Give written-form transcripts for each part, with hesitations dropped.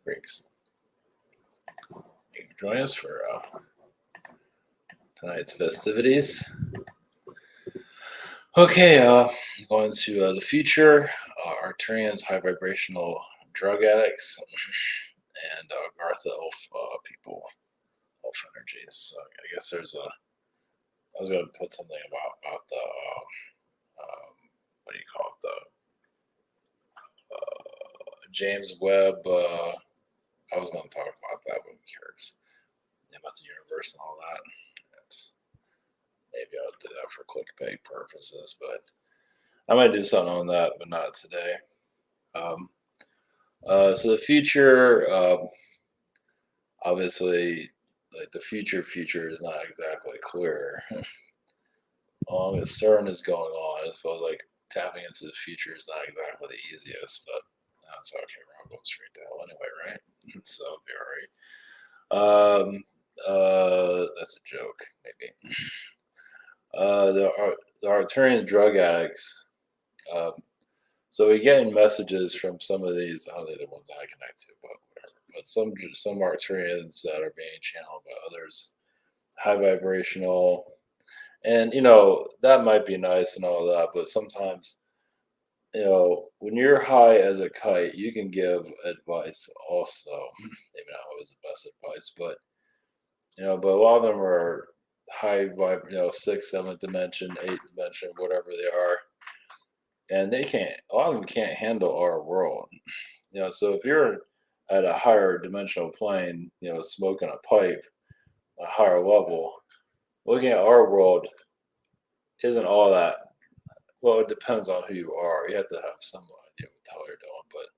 Greeks. You can join us for tonight's festivities. Okay, going to the future. Arcturians, high vibrational drug addicts, and Agartha elf people, elf energies. So I guess there's a. I was going to put something about the what do you call it, the James Webb. I was going to talk about that, but who cares? About the universe and all that. Maybe I'll do that for clickbait purposes, but I might do something on that, but not today. So the future, obviously, like the future is not exactly clear. Long as CERN is going on, I suppose like tapping into the future is not exactly the easiest, but that's okay. We're all going straight to hell anyway, right? So it'll be all right. That's a joke, maybe. The Arcturian drug addicts. So we're getting messages from some of these. I don't know the ones I connect to, but whatever. But some Arcturians that are being channeled by others, high vibrational, and that might be nice and all that. But sometimes, when you're high as a kite, you can give advice also. Maybe not always the best advice, but but a lot of them are high vibe, 6th, 7th dimension, 8th dimension, whatever they are, and a lot of them can't handle our world. So if you're at a higher dimensional plane, smoking a pipe, a higher level, looking at our world isn't all that. Well, it depends on who you are. You have to have some idea what the hell you're doing, but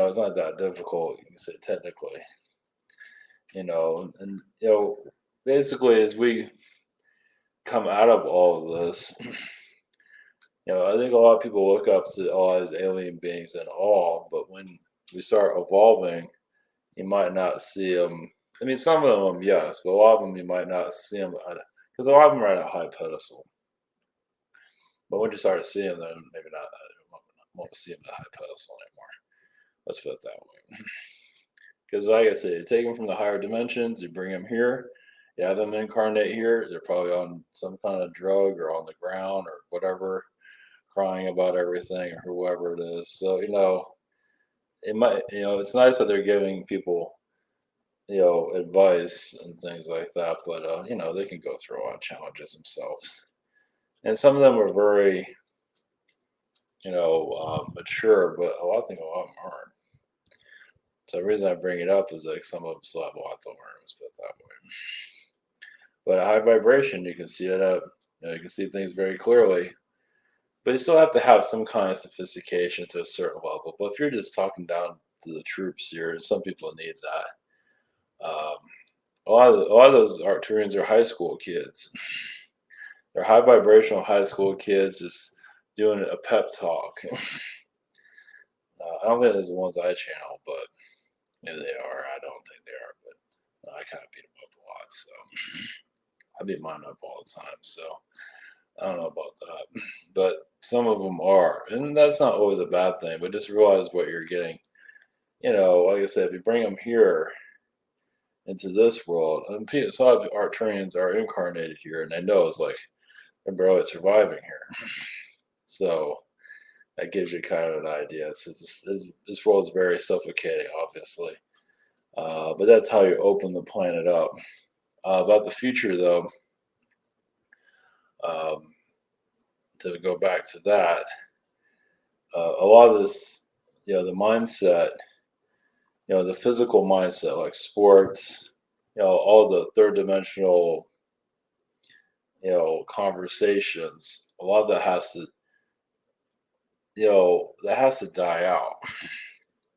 it's not that difficult. You can say technically, and basically as we come out of all of this, I think a lot of people look up to all these alien beings and all, but when we start evolving, you might not see them. I mean, some of them, yes, but a lot of them you might not see them because a lot of them are at a high pedestal. But when you start to see them, then maybe not. Won't see them at a high pedestal anymore. Let's put it that way. Because, like I said, you take them from the higher dimensions, you bring them here, you have them incarnate here. They're probably on some kind of drug or on the ground or whatever, crying about everything or whoever it is. So it might it's nice that they're giving people advice and things like that, but they can go through a lot of challenges themselves, and some of them are very mature, but a lot of them aren't. So the reason I bring it up is like some of them still have a lot to learn. Let's put it that way. But at high vibration, you can see it up. You can see things very clearly. But you still have to have some kind of sophistication to a certain level. But if you're just talking down to the troops here, some people need that. A lot of those Arcturians are high school kids. They're high vibrational high school kids just doing a pep talk. I don't think it's the ones I channel, but maybe they are. I don't think they are, but I kind of beat them up a lot, so I beat mine up all the time. So I don't know about that, but some of them are, and that's not always a bad thing. But just realize what you're getting. Like I said, if you bring them here into this world, and some of Arcturians are incarnated here, and they know it's like they're barely surviving here. So that gives you kind of an idea. So this world is very suffocating, obviously, but that's how you open the planet up. About the future, though. To go back to that, a lot of this, the mindset, the physical mindset, like sports, all the third dimensional, conversations, a lot of that has to die out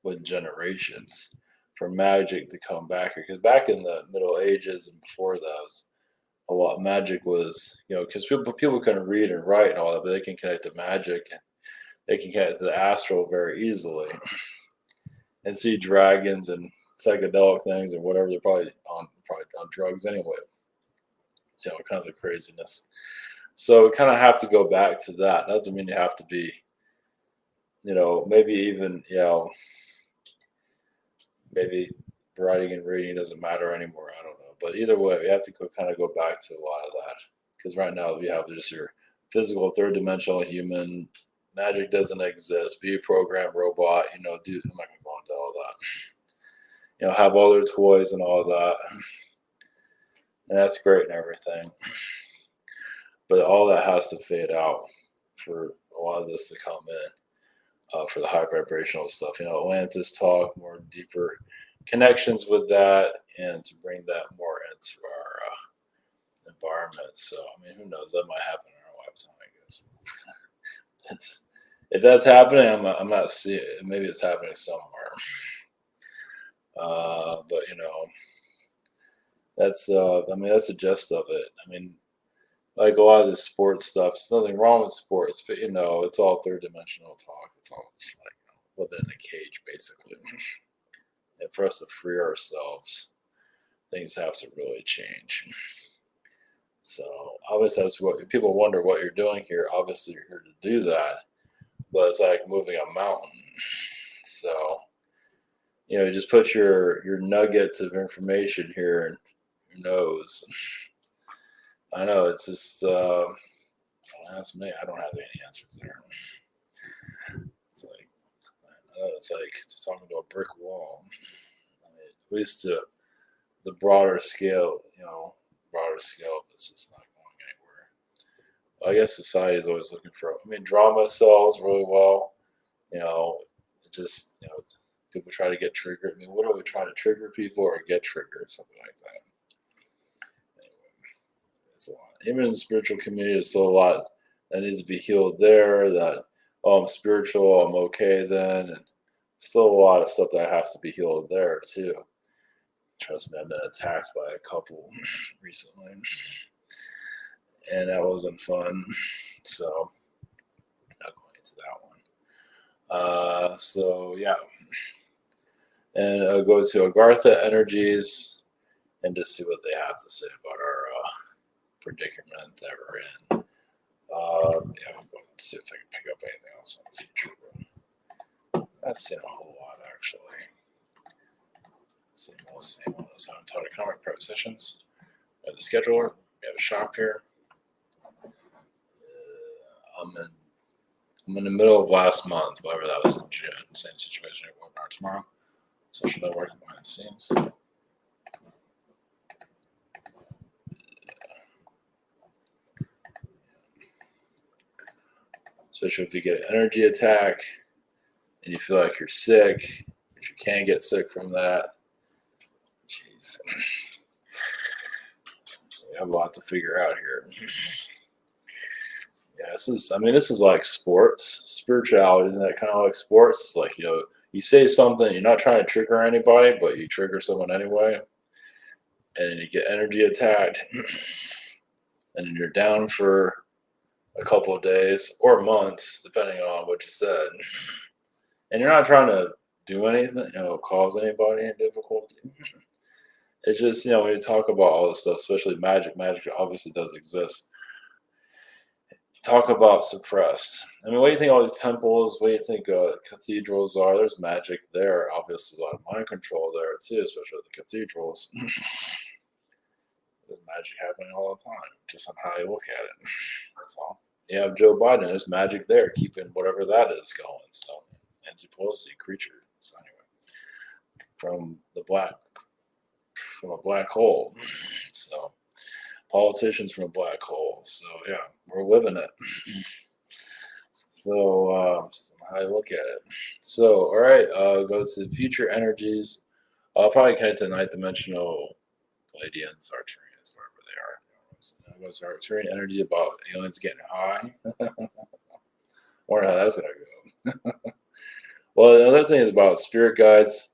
with generations for magic to come back here. Because back in the Middle Ages and before those, a lot magic was, because people couldn't read and write and all that, but they can connect to magic and they can connect to the astral very easily and see dragons and psychedelic things and whatever. They're probably on drugs anyway. See all kinds of craziness. So we kind of have to go back to that. That doesn't mean you have to be, maybe even, Maybe writing and reading doesn't matter anymore. I don't know. But either way, we have to kind of go back to a lot of that. Because right now we have just your physical third dimensional human. Magic doesn't exist. Be a program robot. I'm not going to go into all that. Have all their toys and all that. And that's great and everything. But all that has to fade out for a lot of this to come in, for the high vibrational stuff. Atlantis talk, more deeper connections with that, and to bring that more into our environment. So, who knows? That might happen in our lifetime, I guess. If that's happening, I'm not seeing it. Maybe it's happening somewhere. But, that's that's the gist of it. Like a lot of this sports stuff, there's nothing wrong with sports, but it's all third dimensional talk. It's all just like living in a cage, basically. And for us to free ourselves, things have to really change. So obviously, that's what people wonder what you're doing here. Obviously, you're here to do that, but it's like moving a mountain. So just put your nuggets of information here in your nose. I know it's just ask me. I don't have any answers there. It's like talking to a brick wall. At least to the broader scale, it's just not going anywhere. I guess society is always looking for. Drama sells really well. People try to get triggered. What are we trying to trigger people or get triggered? Something like that. It's a lot. Even in the spiritual community, there's still a lot that needs to be healed there. That, I'm spiritual, I'm okay then. And still a lot of stuff that has to be healed there too. Trust me, I've been attacked by a couple recently. And that wasn't fun. So, not going into that one. So, yeah. And I'll go to Agartha energies and just see what they have to say about our predicament that we're in. I'm going to see if I can pick up anything else in the future. That's seen a whole lot, actually. Same on those comic prep sessions. We have the scheduler. We have a shop here. I'm in the middle of last month, whatever that was in June. Same situation at webinar tomorrow. Social networking behind the scenes. Especially if you get an energy attack and you feel like you're sick, but you can't get sick from that. Jeez. We have a lot to figure out here. Yeah, this is like sports. Spirituality, isn't that kind of like sports? It's like, you say something, you're not trying to trigger anybody, but you trigger someone anyway. And you get energy attacked. And you're down for a couple of days or months, depending on what you said. And you're not trying to do anything, cause anybody any difficulty. It's just, when you talk about all this stuff, especially magic obviously does exist. Talk about suppressed. What do you think all these temples, what do you think cathedrals are? There's magic there. Obviously, a lot of mind control there too, especially the cathedrals. There's magic happening all the time, just on how you look at it. That's all. You have Joe Biden, there's magic there, keeping whatever that is going. So, Nancy Pelosi, creature. So anyway, from a black hole. So, politicians from a black hole. So yeah, we're living it. So just how I look at it. So all right, go to future energies. I'll probably connect to ninth dimensional Palladians, Arcturians, wherever they are. Goes to Arcturian energy about aliens getting high. Wonder how that's gonna go. Well, another thing is about spirit guides.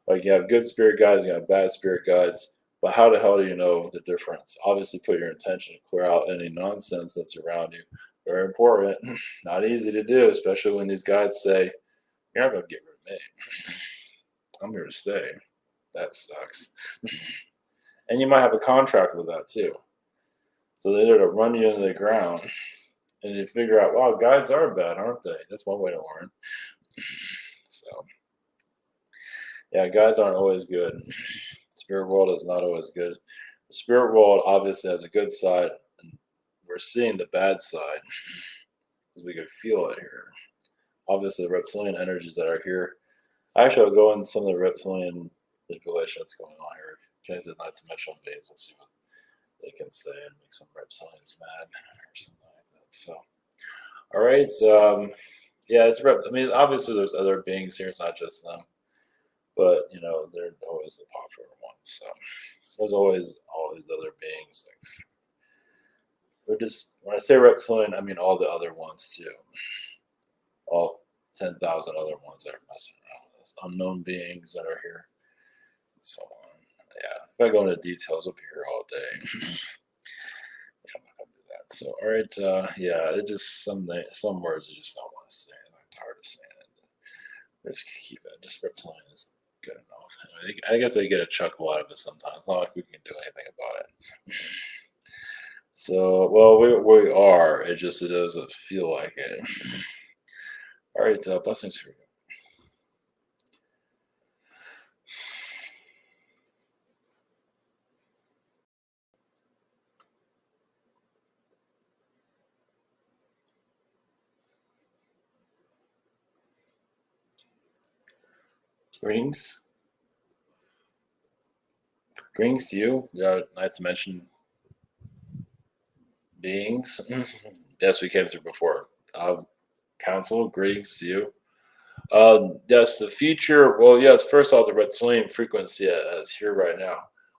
Like you have good spirit guides, you have bad spirit guides. But how the hell do you know the difference? Obviously, put your intention to clear out any nonsense that's around you. Very important. Not easy to do, especially when these guys say, you're not going to get rid of me. I'm here to stay. That sucks. And you might have a contract with that too. So they're there to run you into the ground. And you figure out, wow, guides are bad, aren't they? That's one way to learn. So, Yeah, guides aren't always good. Spirit world is not always good. The spirit world obviously has a good side, and we're seeing the bad side because we can feel it here. Obviously, the reptilian energies that are here. Actually, I'll go into some of the reptilian manipulation that's going on here. Guys, not dimensional beings. Let's see what they can say and make some reptilians mad or something like that. So, all right. Yeah, it's rep. I mean, obviously, there's other beings here. It's not just them, but they're always the popular ones. So, there's always all these other beings. Like, we're just when I say reptilian, I mean all the other ones too. All 10,000 other ones that are messing around with us, unknown beings that are here, and so on. Yeah, if I go into details, we'll be here all day. Yeah, I'm not gonna do that. So, all right, yeah, it just some words I just don't want to say. I'm tired of saying it. I just keep it. Just reptilian is good enough. I guess I get a chuckle out of it sometimes. It's not like we can do anything about it. So, well, we are. It doesn't feel like it. All right, blessings for you. Greetings. Greetings to you. Not to mention beings. Yes, we came through before. Council, greetings to you. Yes, the future. Well, yes, first off, the reptilian frequency is here right now.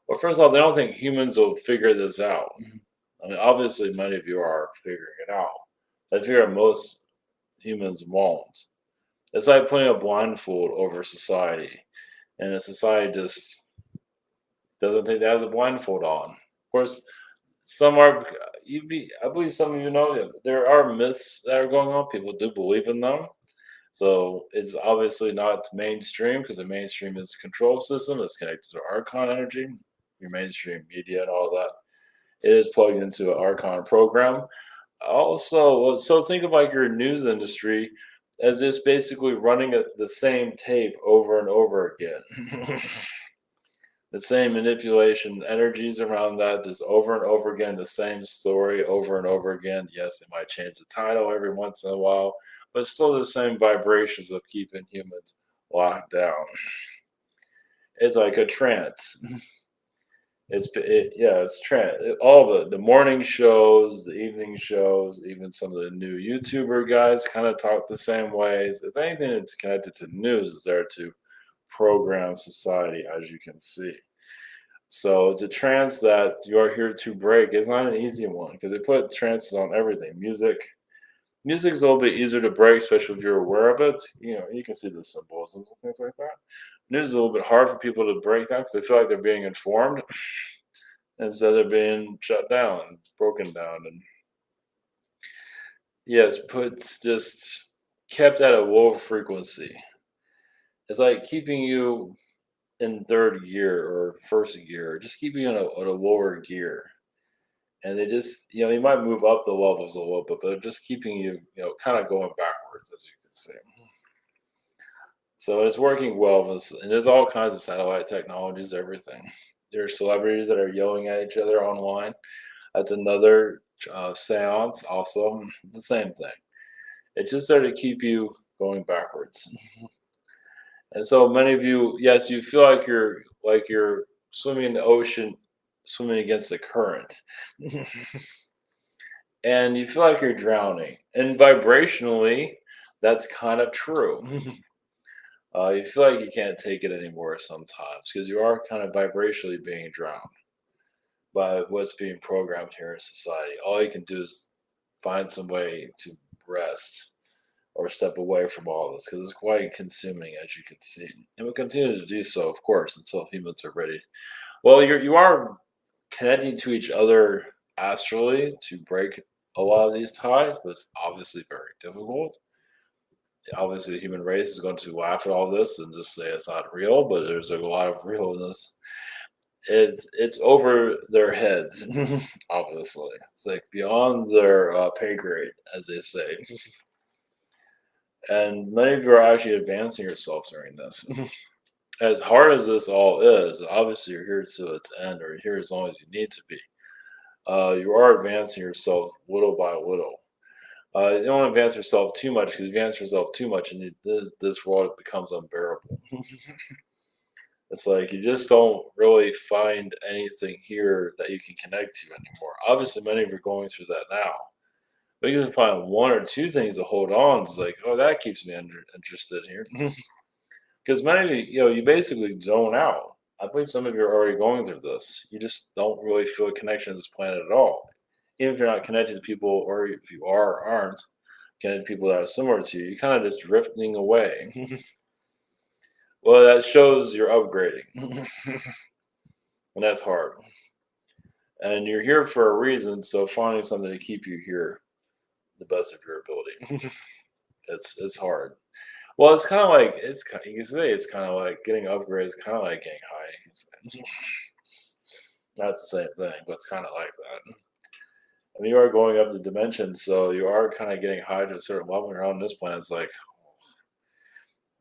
Well, first off, I don't think humans will figure this out. I mean, obviously, many of you are figuring it out. I figure most humans won't. It's like putting a blindfold over society, and the society just doesn't think that has a blindfold on. Of course, some are. I believe some of you know that there are myths that are going on. People do believe in them. So it's obviously not mainstream because the mainstream is a control system. It's connected to Archon energy, your mainstream media and all that. It is plugged into an Archon program. Also, so think of like your news industry as just basically running the same tape over and over again. The same manipulation energies around that, just over and over again, the same story over and over again. Yes, it might change the title every once in a while, but still the same vibrations of keeping humans locked down. It's like a trance. Yeah, it's trance. All the morning shows, the evening shows, even some of the new YouTuber guys kind of talk the same ways. If anything that's connected to news is there to program society, as you can see. So it's a trance that you are here to break. It's not an easy one because they put trances on everything. Music is a little bit easier to break, especially if you're aware of it. You can see the symbolisms and things like that. News is a little bit hard for people to break down because they feel like they're being informed instead of being shut down, broken down, and yes, put just kept at a low frequency. It's like keeping you in third gear or first gear, just keeping you in a lower gear. And they just, you might move up the levels a little bit, but they're just keeping you, kind of going backwards, as you can see. So it's working well. And there's all kinds of satellite technologies, everything. There are celebrities that are yelling at each other online. That's another seance, also. The same thing. It's just there to keep you going backwards. And so many of you, yes, you feel like you're swimming in the ocean, swimming against the current. And you feel like you're drowning. And vibrationally, that's kind of true. You feel like you can't take it anymore sometimes because you are kind of vibrationally being drowned by what's being programmed here in society. All you can do is find some way to rest or step away from all this because it's quite consuming, as you can see. And we'll continue to do so, of course, until humans are ready. Well, you are connecting to each other astrally to break a lot of these ties, but it's obviously very difficult. Obviously, the human race is going to laugh at all this and just say it's not real, but there's a lot of realness. It's over their heads, obviously. It's like beyond their pay grade, as they say. And many of you are actually advancing yourself during this. as hard as this all is, obviously you're here to its end, or you're here as long as you need to be. You are advancing yourself little by little. You don't advance yourself too much, because you advance yourself too much, and this world becomes unbearable. It's like you just don't really find anything here that you can connect to anymore. Obviously, many of you are going through that now. But you can find one or two things to hold on. It's like, oh, that keeps me interested here. Because many of you, you basically zone out. I believe some of you are already going through this. You just don't really feel a connection to this planet at all. Even if you're not connected to people, or if you are or aren't connected to people that are similar to you, you're kind of just drifting away. Well, that shows you're upgrading. And that's hard. And you're here for a reason, so finding something to keep you here the best of your ability. It's hard. Well, it's kind of like you can say it's kind of like getting upgrades, kind of like getting high. You can say. Not the same thing, but it's kind of like that. I mean, you are going up the dimensions, so you are kind of getting high to a certain level. You're on this planet. It's like,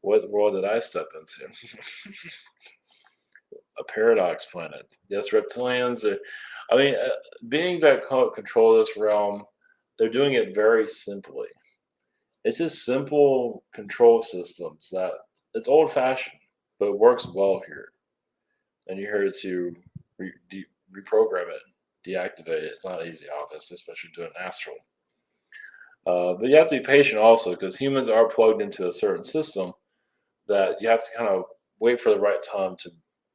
what world did I step into? A paradox planet. Yes, reptilians. I mean, beings that control this realm, they're doing it very simply. It's just simple control systems that it's old fashioned, but it works well here. And you're here to reprogram it, deactivate it. It's not easy, obviously, especially doing astral. But you have to be patient also, because humans are plugged into a certain system that you have to kind of wait for the right time to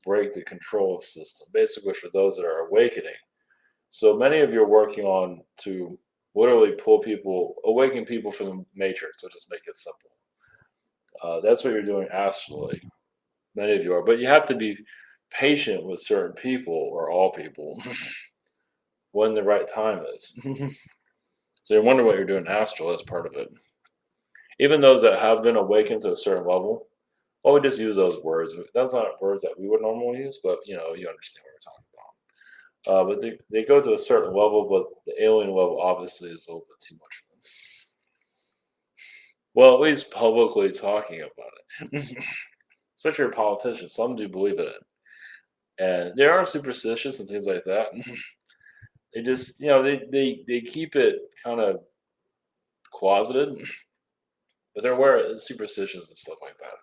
break the control system, basically for those that are awakening. So many of you are working on to literally awaken people from the matrix. So just make it simple. That's what you're doing astrally. Many of you are, but you have to be patient with certain people, or all people, when the right time is. So you wonder what you're doing astral. That's part of it. Even those that have been awakened to a certain level, well, we just use those words. That's not words that we would normally use, but you understand what we're talking about. But they go to a certain level, but the alien level obviously is a little bit too much for them. Well, at least publicly talking about it. Especially politicians. Some do believe in it. And they are superstitious and things like that. They just, they keep it kind of closeted, but they're aware of superstitions and stuff like that.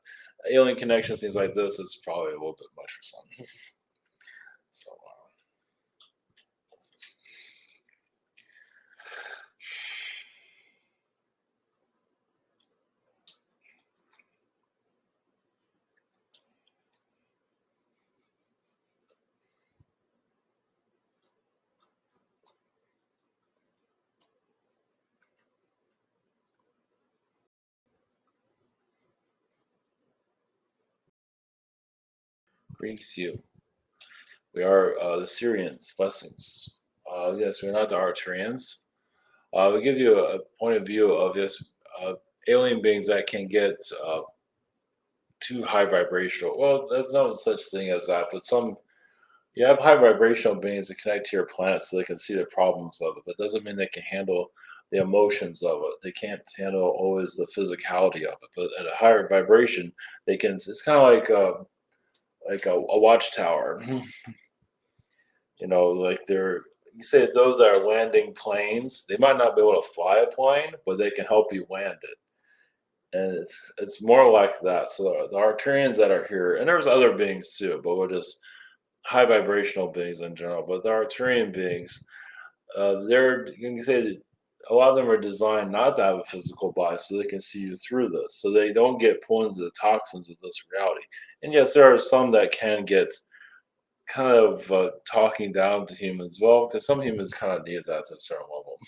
Alien connections, things like this, is probably a little bit much for some. So, greetings to you. We are the Syrians. Blessings. Yes, we're not the Arcturians. We give you a point of view of alien beings that can get too high vibrational. Well, there's no such thing as that, but you have high vibrational beings that connect to your planet so they can see the problems of it, but doesn't mean they can handle the emotions of it. They can't handle always the physicality of it, but at a higher vibration, they can. It's kind of like a watchtower. Like you say those that are landing planes, they might not be able to fly a plane, but they can help you land it. And it's more like that. So the Arcturians that are here, and there's other beings too, but we're just high vibrational beings in general. But the Arcturian beings, you can say that a lot of them are designed not to have a physical body, so they can see you through this, so they don't get pulled into the toxins of this reality. And yes, there are some that can get kind of talking down to humans, well, because some humans kind of need that to a certain level.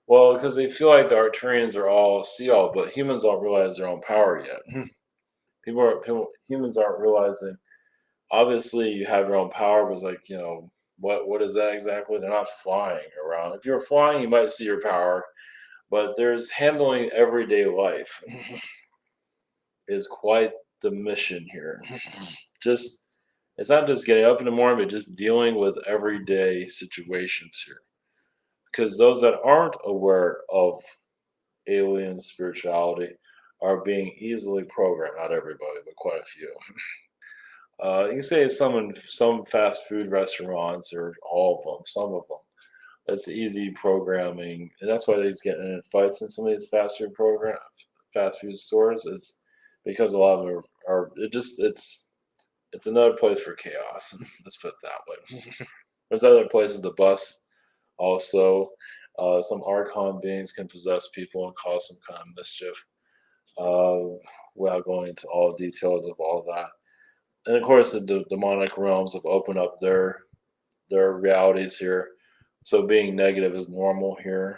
Well, because they feel like the Arcturians are all see all, but humans don't realize their own power yet. Humans aren't realizing. Obviously, you have your own power, but it's like, what is that exactly? They're not flying around. If you're flying, you might see your power, but there's handling everyday life is quite the mission here. Just It's not just getting up in the morning, but just dealing with everyday situations here. Because those that aren't aware of alien spirituality are being easily programmed. Not everybody, but quite a few. You can say some fast food restaurants, or all of them, some of them. That's easy programming, and that's why they're getting in fights in some of these fast food stores. Is because a lot of them are it's another place for chaos. Let's put it that way. There's other places to bust also. Some Archon beings can possess people and cause some kind of mischief. Uh, without going into all the details of all that, and of course the demonic realms have opened up their realities here. So being negative is normal here.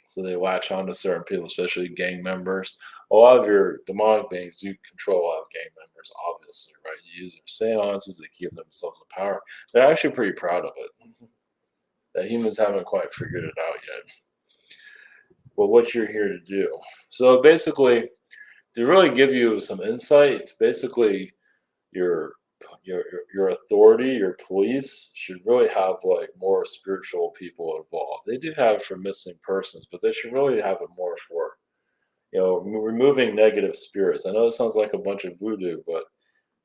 So they latch on to certain people, especially gang members. A lot of your demonic beings do control a lot of gang members, obviously, right? You use their seances, they keep themselves in power. They're actually pretty proud of it. That humans haven't quite figured it out yet. But what you're here to do. So basically, to really give you some insight, it's basically your your authority, your police should really have like more spiritual people involved. They do have for missing persons, but they should really have it more for removing negative spirits. I know it sounds like a bunch of voodoo, but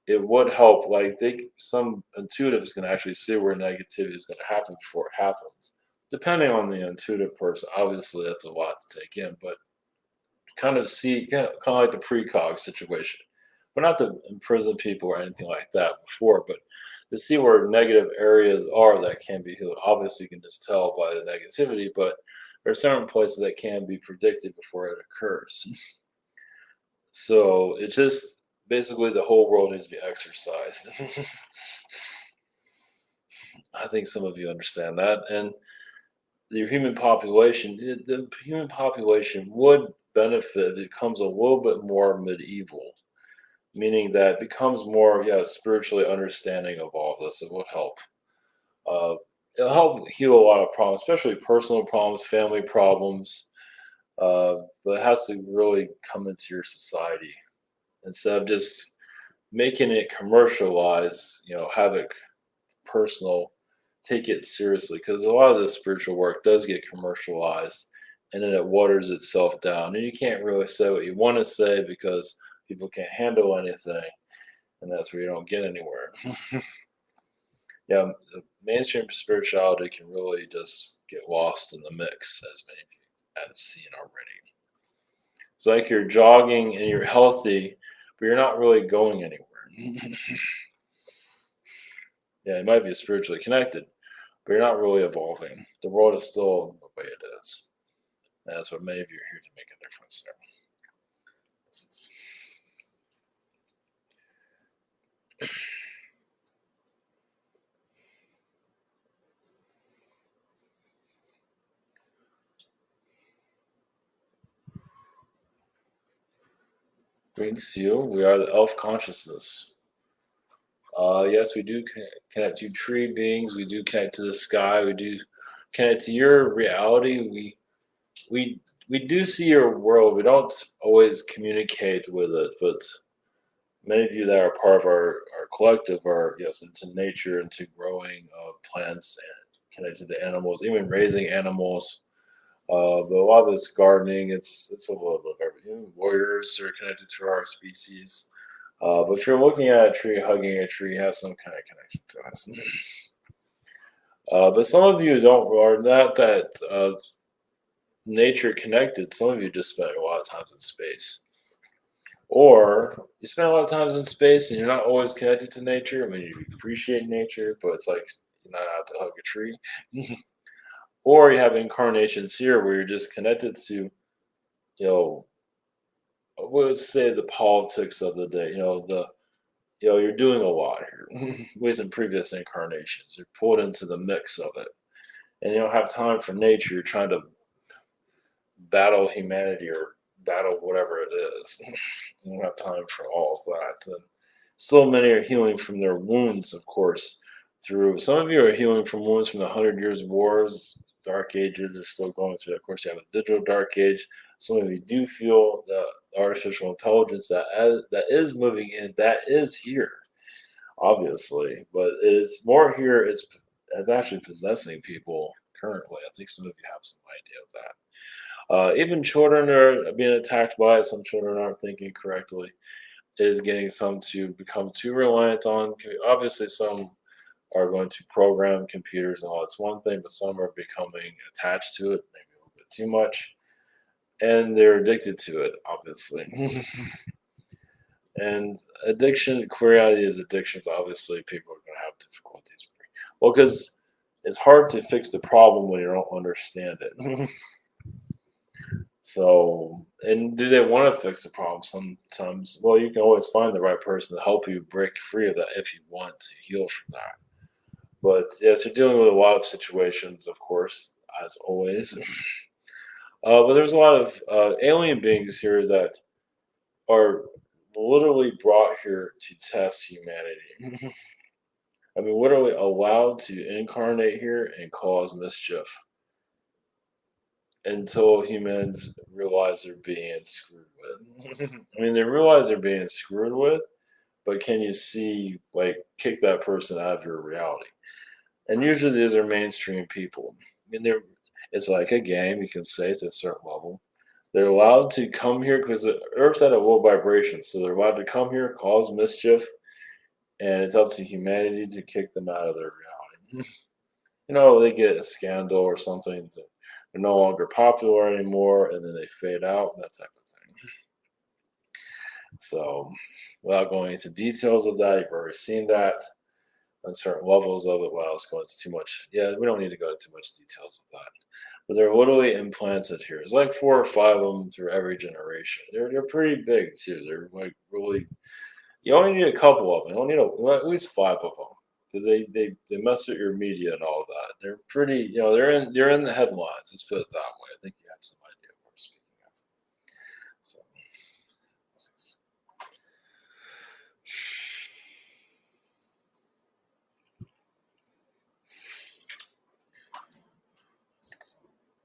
it would help. Like some intuitives can actually see where negativity is going to happen before it happens. Depending on the intuitive person, obviously that's a lot to take in, but kind of see, kind of like the precog situation, but not to imprison people or anything like that before, but to see where negative areas are that can be healed. Obviously, you can just tell by the negativity, but there are certain places that can be predicted before it occurs. So it just basically the whole world needs to be exercised. I think some of you understand that, and your human population, the human population would benefit if it becomes a little bit more medieval, meaning that it becomes more, yeah, spiritually understanding of all of this. It would help. Uh, it'll help heal a lot of problems, especially personal problems, family problems. But it has to really come into your society instead of just making it commercialized. Have it personal, take it seriously, because a lot of this spiritual work does get commercialized, and then it waters itself down, and you can't really say what you want to say because people can't handle anything, and that's where you don't get anywhere. Yeah, the mainstream spirituality can really just get lost in the mix, as many of you have seen already. It's like you're jogging and you're healthy, but you're not really going anywhere. Yeah, you might be spiritually connected, but you're not really evolving. The world is still the way it is. And that's what many of you are here to make a difference there. Brings you. We are the elf consciousness. Yes, we do connect to tree beings. We do connect to the sky. We do connect to your reality. We we do see your world. We don't always communicate with it, but many of you that are part of our collective are, yes, into nature, into growing plants and connected to animals, even raising animals. But a lot of this gardening, it's a little bit of everything. Warriors are connected to our species. But if you're looking at a tree, hugging a tree, has some kind of connection to us. But some of you don't are not that nature connected. Some of you just spend a lot of times in space, or you spend a lot of times in space and you're not always connected to nature. I mean, you appreciate nature, but it's like you're not out to hug a tree. Or you have incarnations here where you're just connected to, you know, let's say the politics of the day. You're doing a lot here. With in previous incarnations, you're pulled into the mix of it, and you don't have time for nature. You're trying to battle humanity or battle whatever it is. You don't have time for all of that. And still, many are healing from their wounds, of course. Through some of you are healing from wounds from the 100 Years' Wars, Dark Ages are still going through. Of course, you have a digital Dark Age. Some of you do feel the artificial intelligence that is moving in, that is here, obviously, but it is more here. It's actually possessing people currently. I think some of you have some idea of that. Even children are being attacked by it. Some children aren't thinking correctly. It is getting some to become too reliant on. Obviously, some are going to program computers and all that's one thing, but some are becoming attached to it, maybe a little bit too much, and they're addicted to it, obviously. And addiction, reality is addictions. Obviously, people are going to have difficulties. Well, because it's hard to fix the problem when you don't understand it. So, and do they want to fix the problem? Sometimes, well, you can always find the right person to help you break free of that if you want to heal from that. But yes, you're dealing with a lot of situations, of course, as always. But there's a lot of alien beings here that are literally brought here to test humanity. I mean, literally allowed to incarnate here and cause mischief until humans realize they're being screwed with. I mean, they realize they're being screwed with, but can you see, like, kick that person out of your reality? And usually these are mainstream people. I mean, it's like a game, you can say, to a certain level. They're allowed to come here because the Earth's at a low vibration, so they're allowed to come here, cause mischief, and it's up to humanity to kick them out of their reality. They get a scandal or something. They're no longer popular anymore, and then they fade out, that type of thing. So, without going into details of that, you've already seen that on certain levels of it. Well, I was going into too much. Yeah, we don't need to go into too much details of that. But they're literally implanted here. It's like 4 or 5 of them through every generation. They're pretty big too. They're like really. You only need a couple of them. You don't need well, at least 5 of them because they mess with your media and all that. They're pretty. They're in the headlines. Let's put it that way. I think